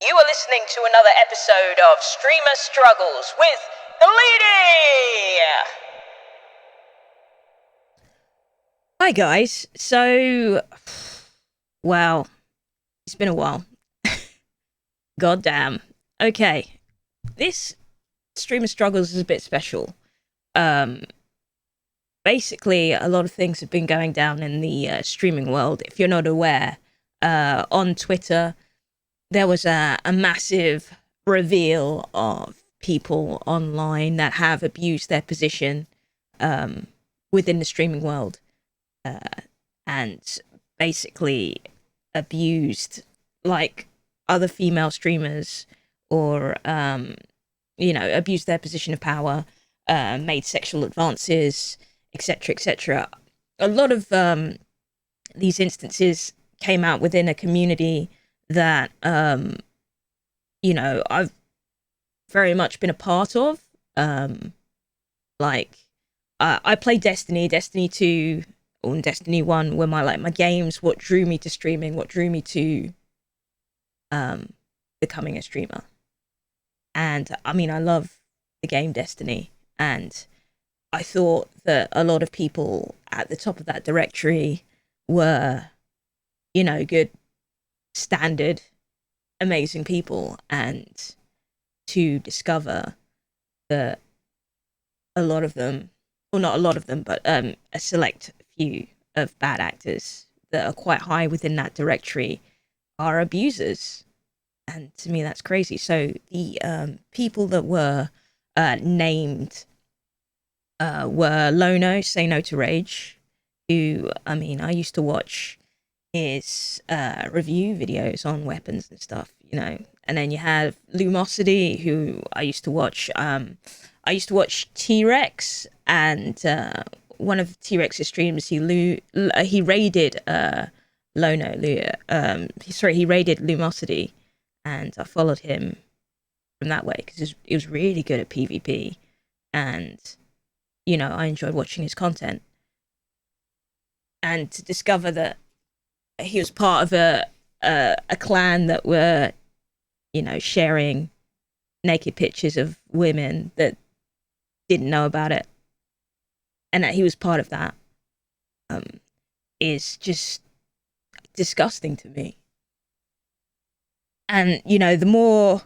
You are listening to another episode of Streamer Struggles with Gleaney! Hi guys, wow, it's been a while. God damn. Okay, this Streamer Struggles is a bit special. Um, Basically, a lot of things have been going down in the streaming world. If you're not aware, on Twitter, there was a massive reveal of people online that have abused their position um, within the streaming world uh, and basically abused like other female streamers or abused their position of power, made sexual advances, etc., etc. A lot of these instances came out within a community that I've very much been a part of. Like I played Destiny 2 or Destiny 1 were my games, what drew me to streaming, what drew me to becoming a streamer. And I mean, I love the game Destiny, and I thought that a lot of people at the top of that directory were, good, standard, amazing people, and to discover that a lot of them, well, not a lot of them, but a select few of bad actors that are quite high within that directory are abusers. And to me, that's crazy. So the people that were named were Lono, Say No to Rage, who, I mean, I used to watch his review videos on weapons and stuff, And then you have Lumosity, who I used to watch. I used to watch T-Rex, and one of T-Rex's streams, he raided Lono. He raided Lumosity, and I followed him from that way because he was really good at PvP, and I enjoyed watching his content. And to discover that he was part of a clan that were, sharing naked pictures of women that didn't know about it, and that he was part of that, is just disgusting to me. And the more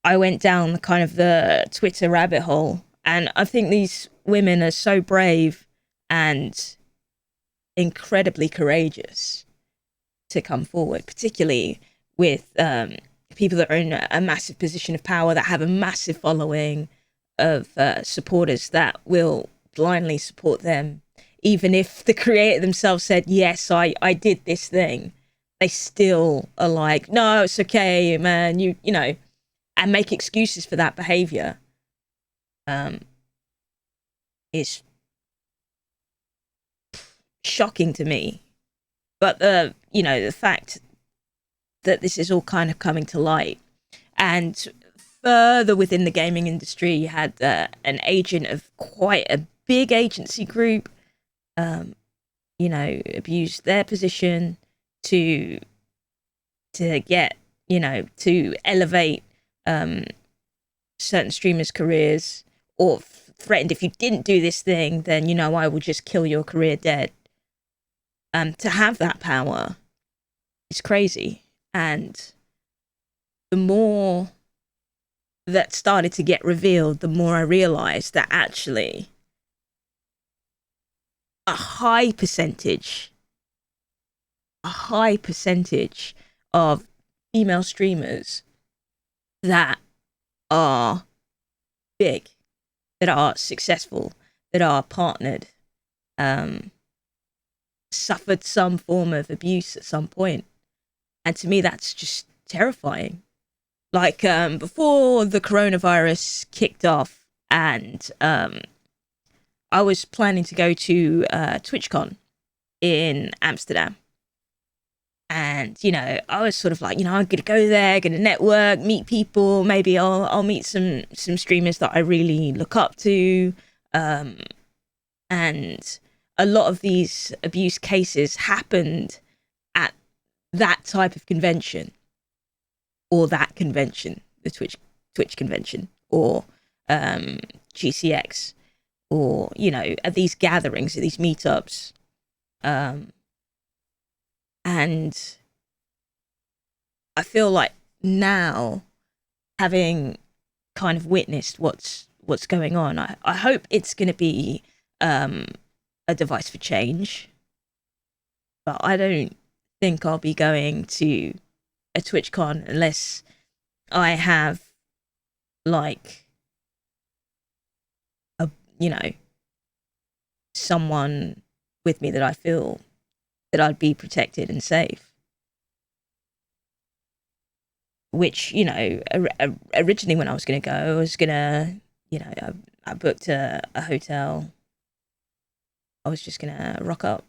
I went down kind of the Twitter rabbit hole, and I think these women are so brave and incredibly courageous to come forward, particularly with people that are in a massive position of power, that have a massive following of supporters that will blindly support them, even if the creator themselves said, yes, I did this thing. They still are like, no, it's okay, man, and make excuses for that behavior. Is shocking to me. But the fact that this is all kind of coming to light, and further within the gaming industry, you had an agent of quite a big agency group, abused their position to get, to elevate certain streamers' careers, or threatened, if you didn't do this thing, then I will just kill your career dead. To have that power is crazy. And the more that started to get revealed, the more I realized that actually a high percentage of female streamers that are big, that are successful, that are partnered, suffered some form of abuse at some point. And to me, that's just terrifying. Like, before the coronavirus kicked off, and I was planning to go to TwitchCon in Amsterdam. And, I was sort of like, I'm going to go there, going to network, meet people. Maybe I'll meet some streamers that I really look up to. And a lot of these abuse cases happened at that type of convention, or that convention, the Twitch convention, or GCX, or at these gatherings, at these meetups, and I feel like now, having kind of witnessed what's going on, I hope it's going to be a device for change, but I don't think I'll be going to a TwitchCon unless I have like a someone with me that I feel that I'd be protected and safe. Which originally when I was going to go, I was gonna I booked a hotel. I was just gonna rock up,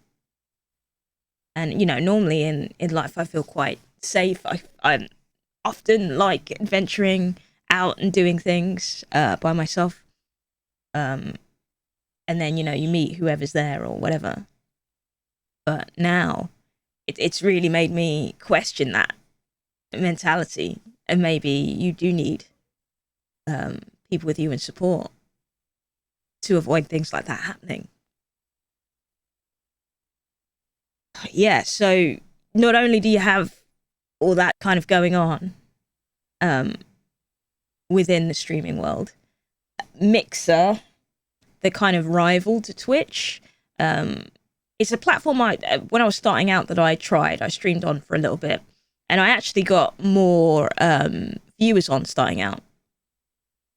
and normally in life I feel quite safe. I often like venturing out and doing things by myself, and then you meet whoever's there or whatever. But now it's really made me question that mentality, and maybe you do need people with you in support to avoid things like that happening. Yeah, so not only do you have all that kind of going on um, within the streaming world, Mixer, the kind of rival to Twitch, it's a platform when I was starting out that I tried. I streamed on for a little bit, and I actually got more viewers on starting out.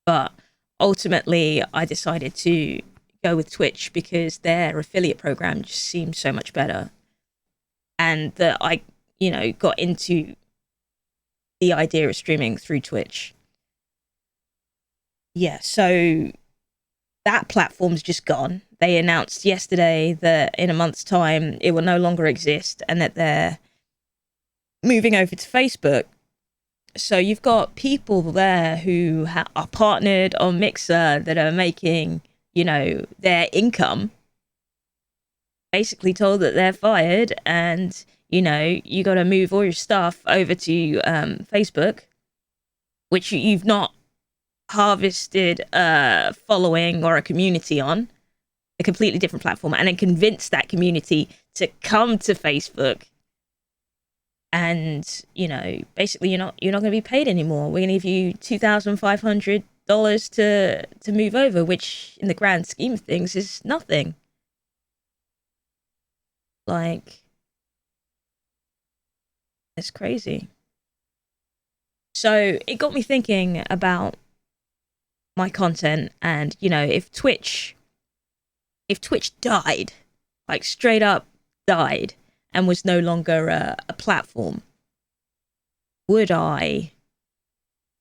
But ultimately, I decided to go with Twitch because their affiliate program just seemed so much better, and that I, got into the idea of streaming through Twitch. Yeah, so that platform's just gone. They announced yesterday that in a month's time it will no longer exist, and that they're moving over to Facebook. So you've got people there who are partnered on Mixer that are making, their income, basically told that they're fired, and you got to move all your stuff over to Facebook, which you've not harvested a following or a community on, a completely different platform, and then convince that community to come to Facebook. And basically you're not going to be paid anymore. We're going to give you $2,500 to move over, which in the grand scheme of things is nothing. Like, it's crazy. So it got me thinking about my content, and if Twitch died, like straight up died, and was no longer a platform, would I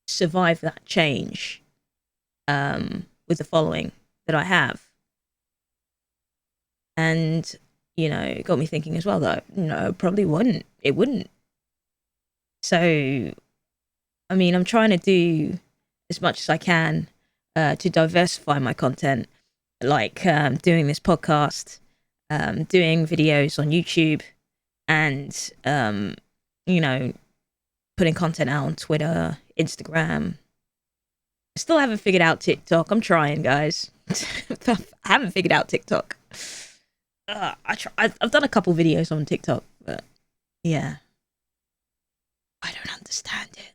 survive that change with the following that I have? And it got me thinking as well that probably wouldn't. It wouldn't. So I mean, I'm trying to do as much as I can to diversify my content, like doing this podcast, doing videos on YouTube, and putting content out on Twitter, Instagram. I still haven't figured out TikTok. I'm trying, guys. I haven't figured out TikTok. I've done a couple videos on TikTok, but yeah, I don't understand it.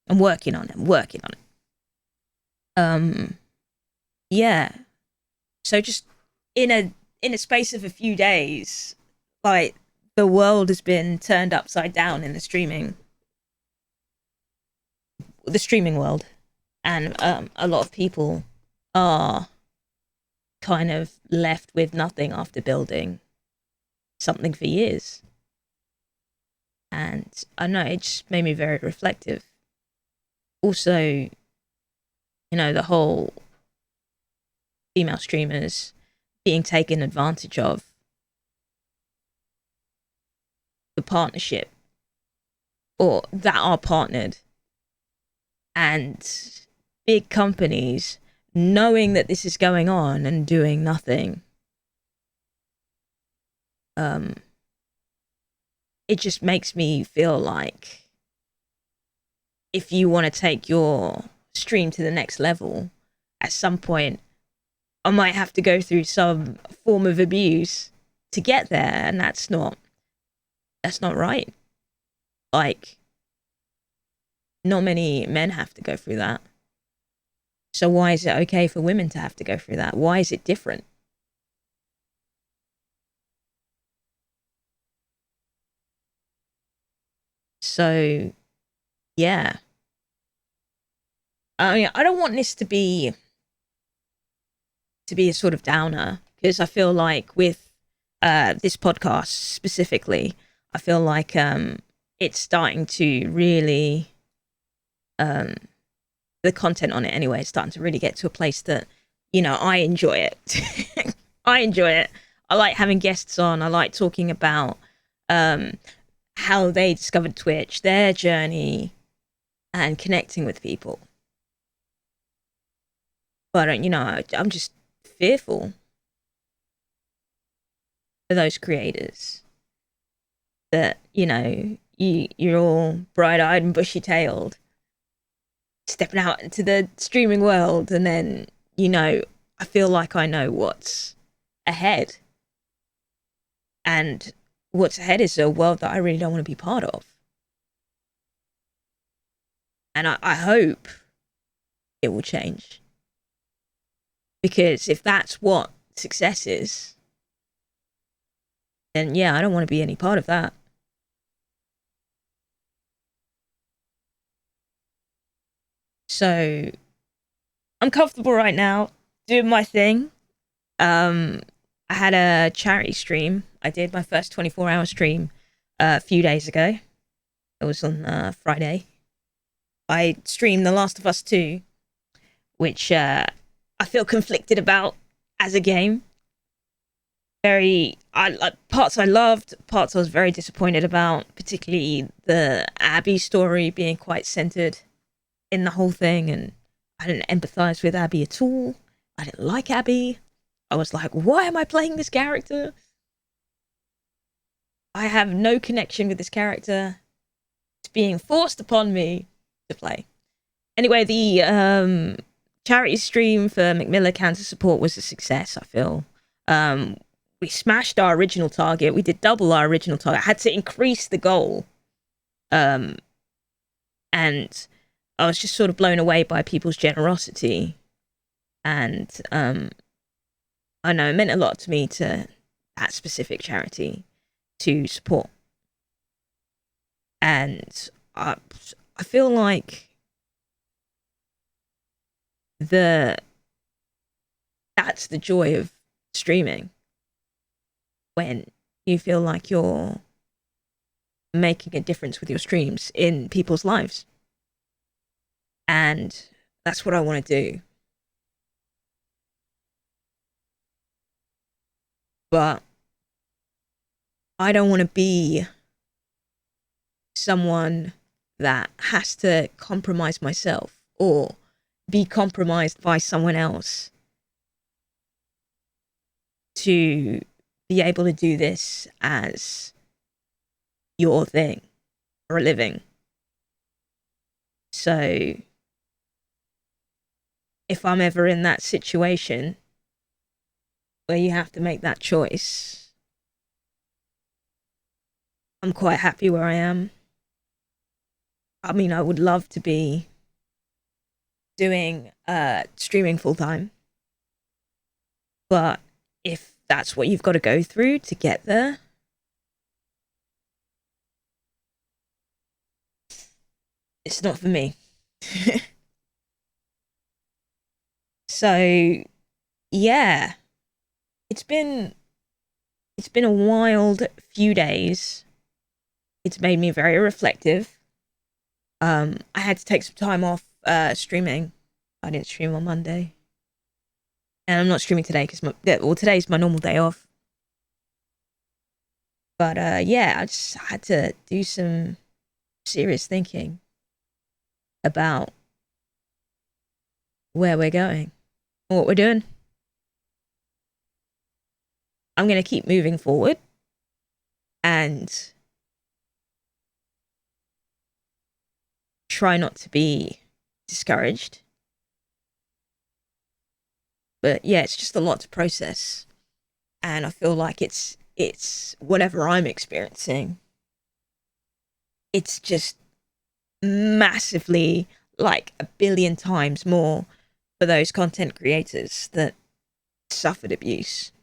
I'm working on it. Yeah. So just in a space of a few days, like, the world has been turned upside down in the streaming world, and a lot of people are kind of left with nothing after building something for years. And I know it just made me very reflective. Also, the whole female streamers being taken advantage of, the partnership, or that are partnered, and big companies knowing that this is going on and doing nothing. It just makes me feel like if you want to take your stream to the next level, at some point, I might have to go through some form of abuse to get there, and that's not right. Like, not many men have to go through that. So why is it okay for women to have to go through that? Why is it different? So yeah, I mean, I don't want this to be a sort of downer, because I feel like with this podcast specifically, I feel like it's starting to really um, the content on it anyway is starting to really get to a place that, I enjoy it. I enjoy it. I like having guests on. I like talking about um, how they discovered Twitch, their journey, and connecting with people. But I'm just fearful for those creators that you're all bright-eyed and bushy-tailed, stepping out into the streaming world, and then I feel like I know what's ahead, and what's ahead is a world that I really don't want to be part of. And I hope it will change, because if that's what success is, then yeah, I don't want to be any part of that. So I'm comfortable right now doing my thing. I had a charity stream. I did my first 24-hour stream a few days ago. It was on Friday. I streamed The Last of Us 2, which I feel conflicted about as a game. Parts I loved, parts I was very disappointed about, particularly the Abby story being quite centered in the whole thing, and I didn't empathize with Abby at all. I didn't like Abby. I was like, why am I playing this character? I have no connection with this character. It's being forced upon me to play. Anyway, the charity stream for Macmillan Cancer Support was a success, I feel. We smashed our original target. We did double our original target. I had to increase the goal. And I was just sort of blown away by people's generosity. And I know it meant a lot to me, to that specific charity, to support. And I feel like that's the joy of streaming, when you feel like you're making a difference with your streams in people's lives. And that's what I want to do. But I don't want to be someone that has to compromise myself or be compromised by someone else to be able to do this as your thing for a living. So if I'm ever in that situation where you have to make that choice, I'm quite happy where I am. I mean, I would love to be doing streaming full time, but if that's what you've got to go through to get there, it's not for me. So yeah, it's been a wild few days. It's made me very reflective. I had to take some time off streaming. I didn't stream on Monday, and I'm not streaming today because today's my normal day off. But yeah, I just had to do some serious thinking about where we're going, what we're doing. I'm going to keep moving forward, and try not to be discouraged. But yeah, it's just a lot to process. And I feel like it's whatever I'm experiencing, it's just massively, like a billion times more for those content creators that suffered abuse.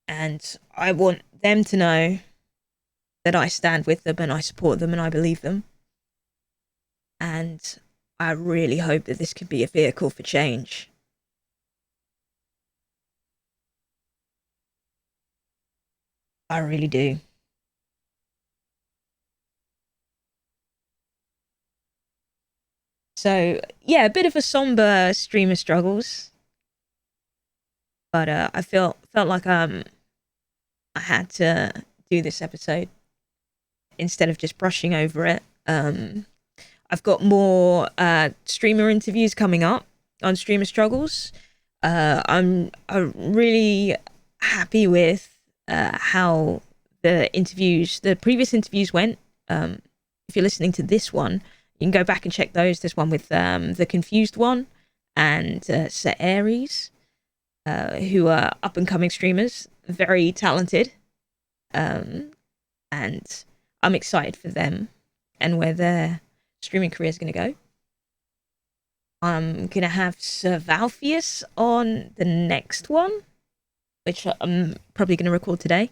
And I want them to know that I stand with them and I support them and I believe them. And I really hope that this could be a vehicle for change. I really do. So yeah, a bit of a somber stream of struggles, but I felt like I had to do this episode instead of just brushing over it. I've got more streamer interviews coming up on streamer struggles. I'm really happy with how the previous interviews went. If you're listening to this one, you can go back and check those. There's one with the Confused one and Sir Aries, who are up and coming streamers, very talented, and I'm excited for them and where their streaming career is going to go. I'm going to have Sir Valfius on the next one, which I'm probably going to record today,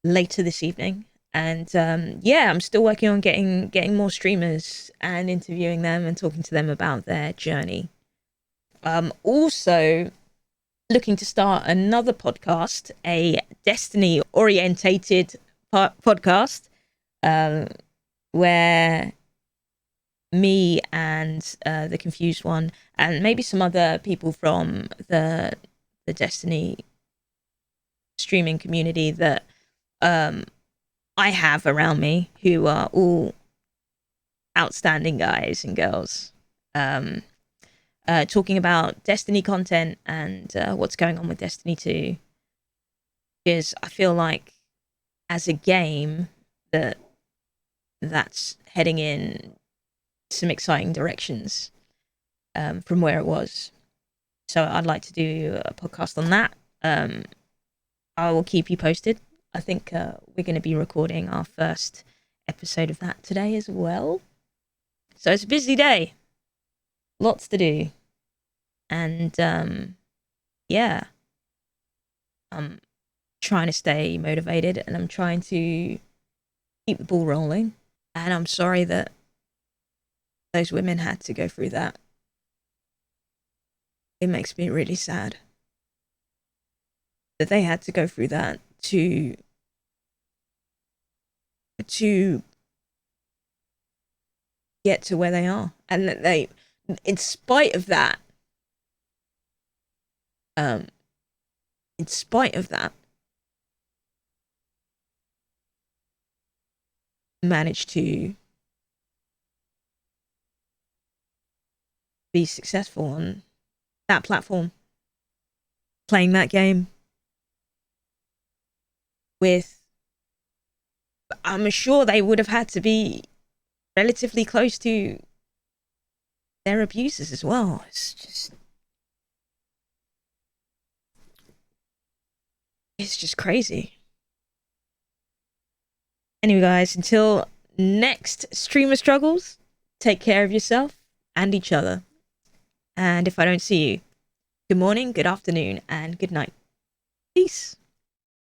later this evening. And yeah, I'm still working on getting more streamers and interviewing them and talking to them about their journey. Also looking to start another podcast, a Destiny orientated podcast, where me and the Confused one and maybe some other people from the Destiny streaming community that I have around me, who are all outstanding guys and girls, talking about Destiny content and what's going on with Destiny 2. Because I feel like as a game that's heading in some exciting directions from where it was. So I'd like to do a podcast on that. I will keep you posted. I think we're going to be recording our first episode of that today as well. So it's a busy day. Lots to do. And yeah, I'm trying to stay motivated and I'm trying to keep the ball rolling. And I'm sorry that those women had to go through that. It makes me really sad that they had to go through that to get to where they are, and that they, in spite of that, in spite of that, managed to be successful on that platform, playing that game with, I'm sure they would have had to be relatively close to their abusers as well. It's just crazy. Anyway, guys, until next streamer struggles, take care of yourself and each other. And if I don't see you, good morning, good afternoon, and good night. Peace.